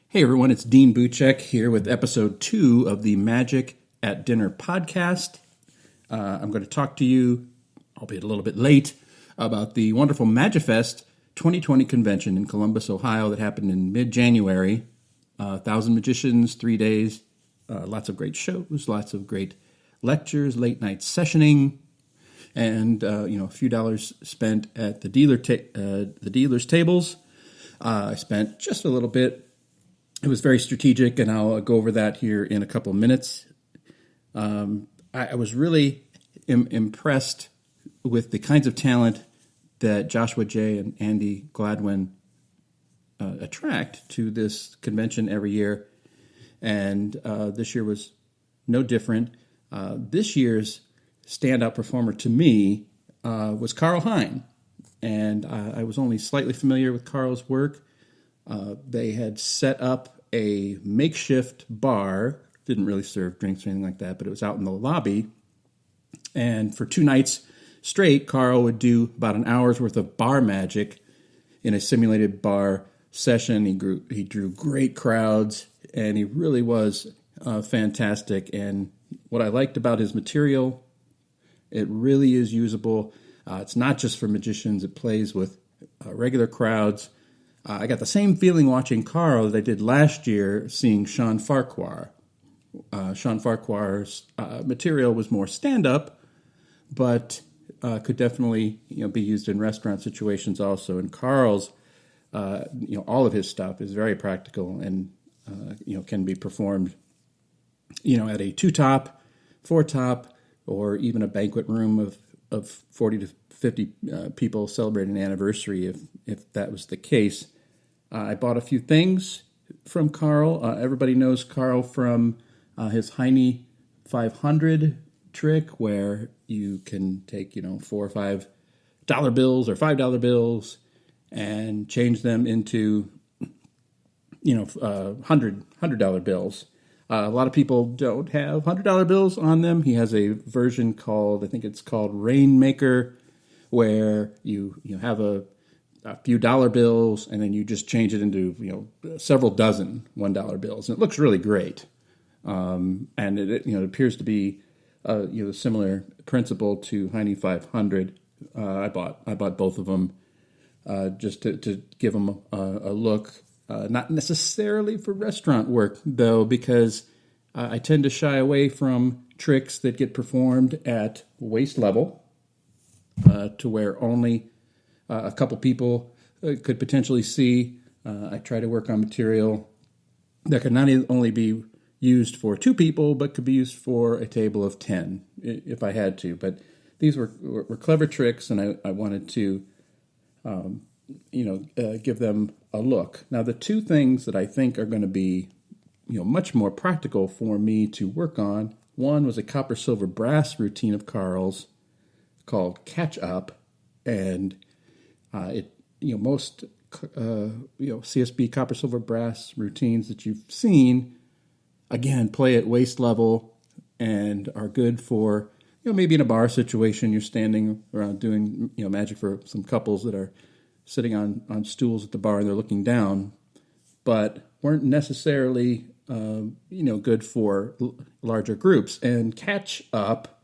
Hey everyone, it's Dean Buchek here with episode 2 of the Magic at Dinner podcast. I'm going to talk to you, albeit a little bit late, about the wonderful Magifest 2020 convention in Columbus, Ohio that happened in mid-January. 1,000 magicians, 3 days, lots of great shows, lots of great lectures, late night sessioning, and a few dollars spent at the dealers' tables. I spent just a little bit. It was very strategic, and I'll go over that here in a couple of minutes. I was really impressed with the kinds of talent that Joshua Jay and Andy Gladwin attract to this convention every year, and this year was no different. This year's standout performer to me was Carl Hein, and I was only slightly familiar with Carl's work. They had set up a makeshift bar, didn't really serve drinks or anything like that, but it was out in the lobby. And for 2 nights straight, Carl would do about an hour's worth of bar magic in a simulated bar session. He drew great crowds, and he really was fantastic. And what I liked about his material, it really is usable. It's not just for magicians. It plays with regular crowds. I got the same feeling watching Carl that I did last year seeing Sean Farquhar. Sean Farquhar's material was more stand-up, but could definitely be used in restaurant situations also. And Carl's, all of his stuff is very practical and can be performed, at a 2-top, 4-top, or even a banquet room of 40 to 50 people celebrating an anniversary if that was the case. I bought a few things from Carl. Everybody knows Carl from his Heine 500 trick, where you can take, $4 or $5 bills or $5 bills and change them into, $100 bills. A lot of people don't have $100 bills on them. He has a version called Rainmaker, where you have a few dollar bills, and then you just change it into several dozen $1 bills, and it looks really great. And it appears to be a similar principle to Heine 500. I bought both of them just to give them a look. Not necessarily for restaurant work though, because I tend to shy away from tricks that get performed at waist level, to where only a couple people could potentially see. I try to work on material that could not only be used for 2 people, but could be used for a table of 10 if I had to. But these were clever tricks, and I wanted to, give them a look. Now, the 2 things that I think are going to be, much more practical for me to work on. One was a copper, silver, brass routine of Carl's called Catch Up, and most CSB copper, silver, brass routines that you've seen, again, play at waist level and are good for maybe in a bar situation you're standing around doing magic for some couples that are sitting on stools at the bar and they're looking down, but weren't necessarily good for larger groups. And Catch Up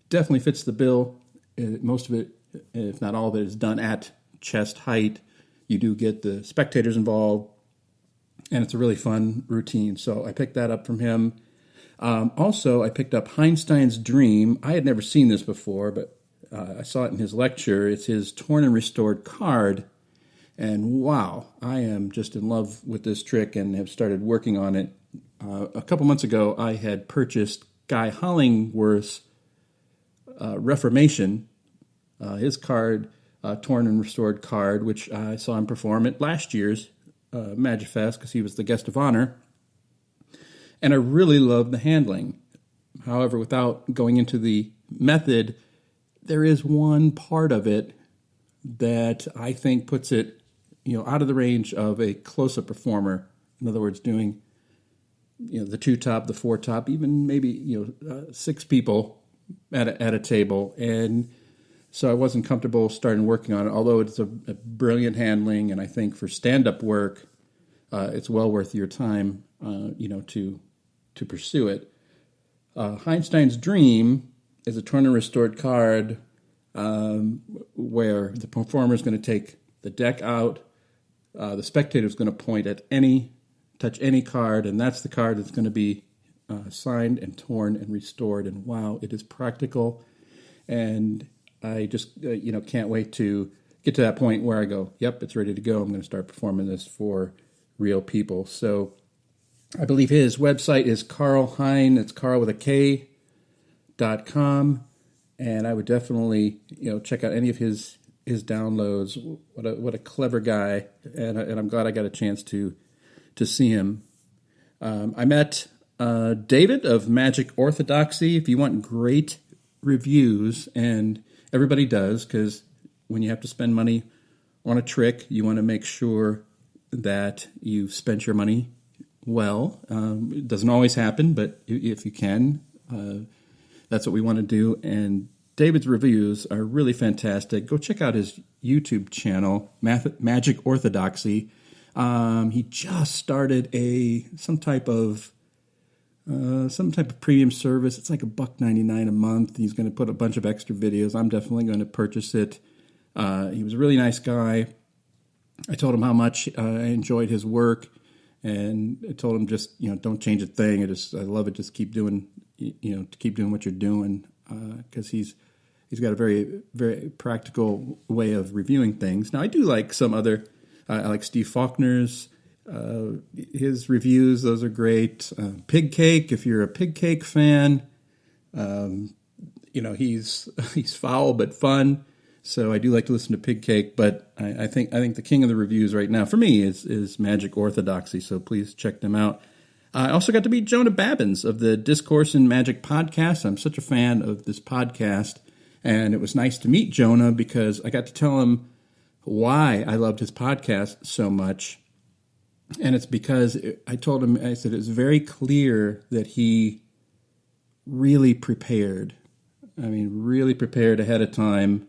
definitely fits the bill. Most of it, if not all of it, is done at chest height. You do get the spectators involved, and it's a really fun routine. So I picked that up from him. Also, I picked up Einstein's Dream. I had never seen this before, but I saw it in his lecture. It's his torn and restored card, and wow, I am just in love with this trick and have started working on it. A couple months ago, I had purchased Guy Hollingworth's Reformation, his card, torn and restored card, which I saw him perform at last year's Magifest because he was the guest of honor. And I really loved the handling. However, without going into the method, there is one part of it that I think puts it, out of the range of a close-up performer. In other words, doing, the 2-top, the 4-top, even maybe 6 people at a table. And so I wasn't comfortable starting working on it, although it's a brilliant handling, and I think for stand-up work, it's well worth your time, to pursue it. Heinstein's Dream is a torn and restored card where the performer is going to take the deck out. The spectator is going to point at touch any card, and that's the card that's going to be signed and torn and restored. And wow, it is practical. And I just, can't wait to get to that point where I go, yep, it's ready to go. I'm going to start performing this for real people. So I believe his website is Carl Hein. It's Carl with a K.com. And I would definitely, check out any of his downloads. What a clever guy. And I'm glad I got a chance to see him. I met David of Magic Orthodoxy. If you want great reviews, and everybody does, because when you have to spend money on a trick, you want to make sure that you've spent your money well. It doesn't always happen, but if you can, that's what we want to do. And David's reviews are really fantastic. Go check out his YouTube channel, Magic Orthodoxy. He just started some type of premium service. It's like $1.99 a month. He's going to put a bunch of extra videos. I'm definitely going to purchase it. He was a really nice guy. I told him how much I enjoyed his work, and I told him just, don't change a thing. I love it. Just keep doing, what you're doing, because he's got a very, very practical way of reviewing things. Now, I do like some other. I like Steve Faulkner's, his reviews. Those are great. Pig Cake, if you're a Pig Cake fan, he's foul but fun. So I do like to listen to Pig Cake, but I think the king of the reviews right now for me is Magic Orthodoxy. So please check them out. I also got to meet Jonah Babbins of the Discourse in Magic podcast. I'm such a fan of this podcast, and it was nice to meet Jonah because I got to tell him why I loved his podcast so much. And it's because I told him, I said, it's very clear that he really prepared. Really prepared ahead of time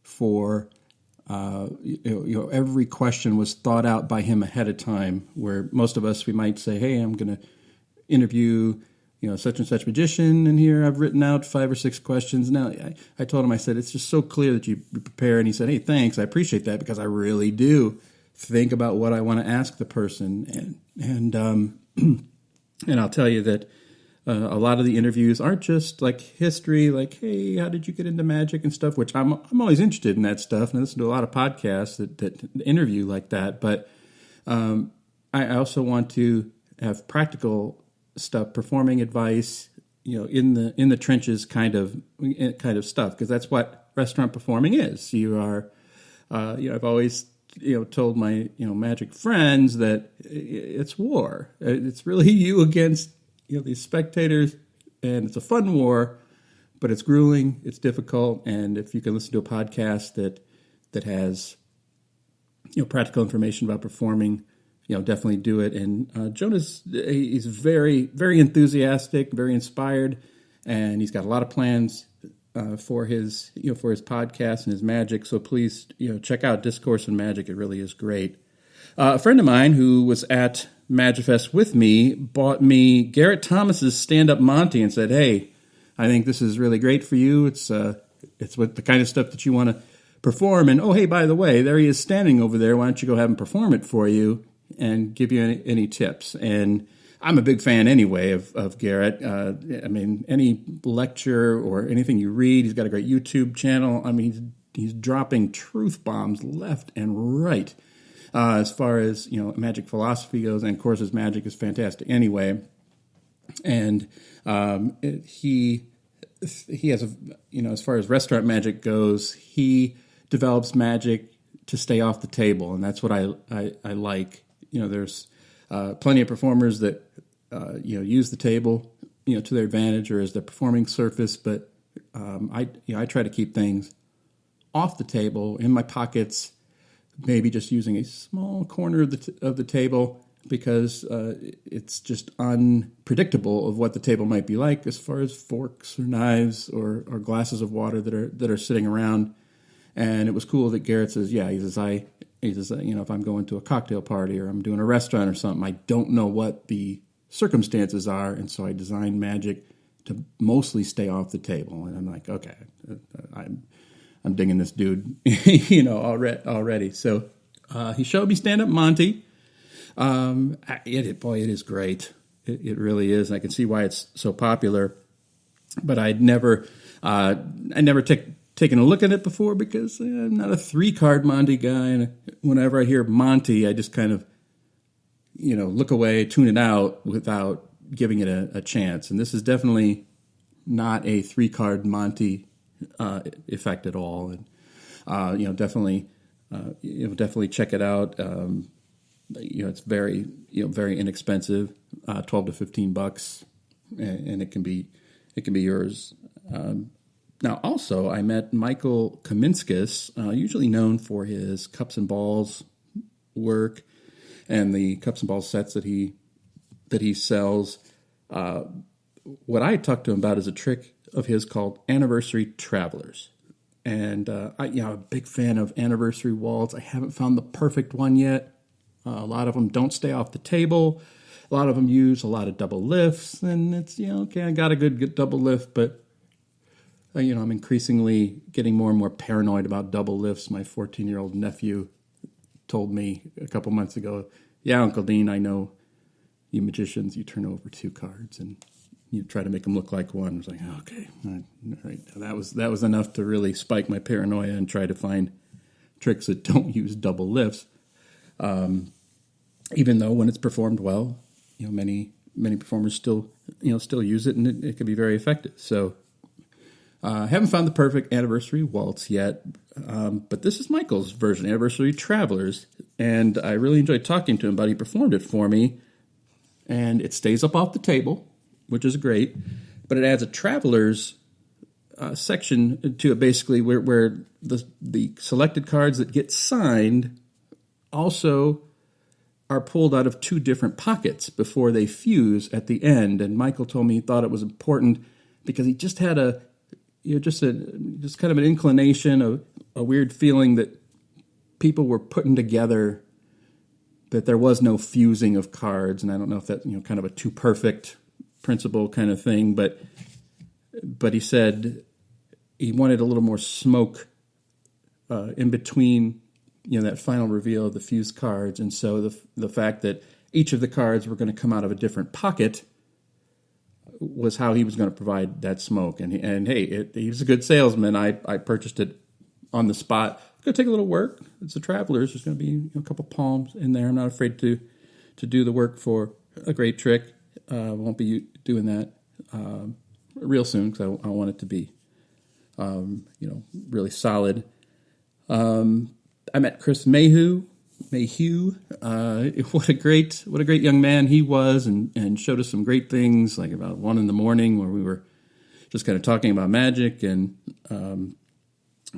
for, every question was thought out by him ahead of time, where most of us, we might say, hey, I'm going to interview, such and such magician, and here I've written out 5 or 6 questions. Now, I told him, I said, it's just so clear that you prepare. And he said, hey, thanks. I appreciate that because I really do think about what I want to ask the person. And I'll tell you that a lot of the interviews aren't just like history, like, hey, how did you get into magic and stuff, which I'm always interested in that stuff. And I listen to a lot of podcasts that interview like that. But I also want to have practical stuff, performing advice, in the trenches kind of stuff, because that's what restaurant performing is. You are, I've always, told my, magic friends that it's war. It's really you against, these spectators, and it's a fun war, but it's grueling, it's difficult, and if you can listen to a podcast that has, practical information about performing, definitely do it. And he's very, very enthusiastic, very inspired, and he's got a lot of plans for his podcast and his magic. So please, check out Discourse in Magic. It really is great. A friend of mine who was at Magifest with me bought me Garrett Thomas's Stand-Up Monty and said, hey, I think this is really great for you. It's what the kind of stuff that you want to perform. And, oh, hey, by the way, there he is standing over there. Why don't you go have him perform it for you and give you any tips? And I'm a big fan anyway of Garrett. Any lecture or anything you read, he's got a great YouTube channel. He's dropping truth bombs left and right. As far as, magic philosophy goes, and of course his magic is fantastic anyway. And he has as far as restaurant magic goes, he develops magic to stay off the table, and that's what I like. There's plenty of performers that use the table to their advantage or as their performing surface, but I try to keep things off the table, in my pockets. Maybe just using a small corner of the table because it's just unpredictable of what the table might be like as far as forks or knives or glasses of water that are sitting around. And it was cool that Garrett says, he says, he says, if I'm going to a cocktail party or I'm doing a restaurant or something, I don't know what the circumstances are, and so I designed magic to mostly stay off the table. And I'm like, okay, I'm digging this dude, already. So he showed me Stand Up Monty. It is great. It really is. I can see why it's so popular. But I'd never taken a look at it before because I'm not a 3-card Monty guy. And whenever I hear Monty, I just kind of, look away, tune it out without giving it a chance. And this is definitely not a 3-card Monty effect at all. And definitely check it out. It's very inexpensive, $12 to $15, and it can be yours. Now, also, I met Michael Kaminskis, usually known for his cups and balls work and the cups and balls sets that he sells. What I talked to him about is a trick of his called Anniversary Travelers. And I'm a big fan of anniversary wallets. I haven't found the perfect one yet. A lot of them don't stay off the table. A lot of them use a lot of double lifts, and it's, okay, I got a good double lift, but, I'm increasingly getting more and more paranoid about double lifts. My 14-year-old nephew told me a couple months ago, yeah, Uncle Dean, I know you magicians, you turn over 2 cards and you try to make them look like one. I was like, okay, all right. That was enough to really spike my paranoia and try to find tricks that don't use double lifts. Even though when it's performed well, many performers still use it, and it can be very effective. So, haven't found the perfect anniversary waltz yet, but this is Michael's version, Anniversary Travelers, and I really enjoyed talking to him about it. He performed it for me, and it stays up off the table, which is great, but it adds a Travelers section to it, basically, where the selected cards that get signed also are pulled out of 2 different pockets before they fuse at the end. And Michael told me he thought it was important because he just had just kind of an inclination, a weird feeling that people were putting together that there was no fusing of cards. And I don't know if that's, kind of a too perfect principle kind of thing, but he said he wanted a little more smoke in between that final reveal of the fused cards. And so the fact that each of the cards were going to come out of a different pocket was how he was going to provide that smoke. And hey, he was a good salesman. I purchased it on the spot. It's going to take a little work. It's a Travelers. There's going to be a couple palms in there. I'm not afraid to do the work for a great trick. Won't be doing that real soon because I want it to be really solid. I met Chris Mayhew. What a great young man he was, and showed us some great things, like about 1 a.m, where we were just kind of talking about magic, and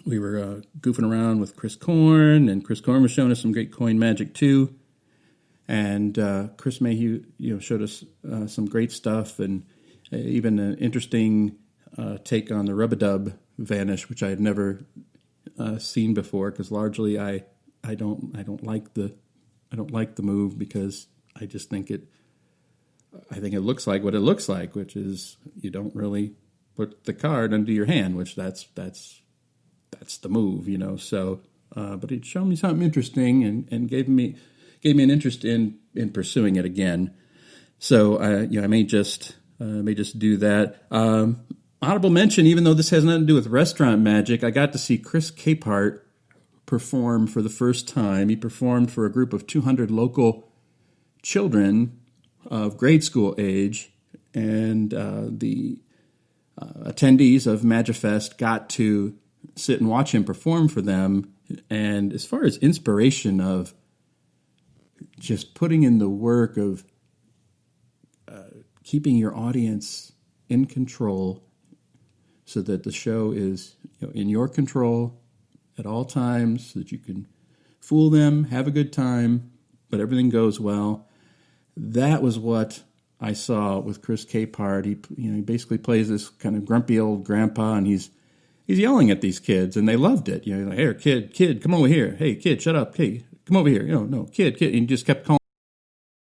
we were goofing around with Chris Korn, and Chris Korn was showing us some great coin magic too. And Chris Mayhew, showed us some great stuff, and even an interesting take on the rub-a-dub vanish, which I had never seen before, because largely I don't like the move, because I just think it looks like what it looks like, which is you don't really put the card under your hand, which that's the move, So, but it showed me something interesting and gave me an interest in pursuing it again. So I may just do that. Honorable mention, even though this has nothing to do with restaurant magic, I got to see Chris Capehart perform for the first time. He performed for a group of 200 local children of grade school age, and the attendees of Magifest got to sit and watch him perform for them. And as far as inspiration of just putting in the work of keeping your audience in control so that the show is in your control at all times, so that you can fool them, have a good time, but everything goes well. That was what I saw with Chris Capehart. He basically plays this kind of grumpy old grandpa, and he's yelling at these kids, and they loved it. Like, hey, kid, come over here. Hey, kid, shut up. Hey, come over here. No, kid. And he just kept calling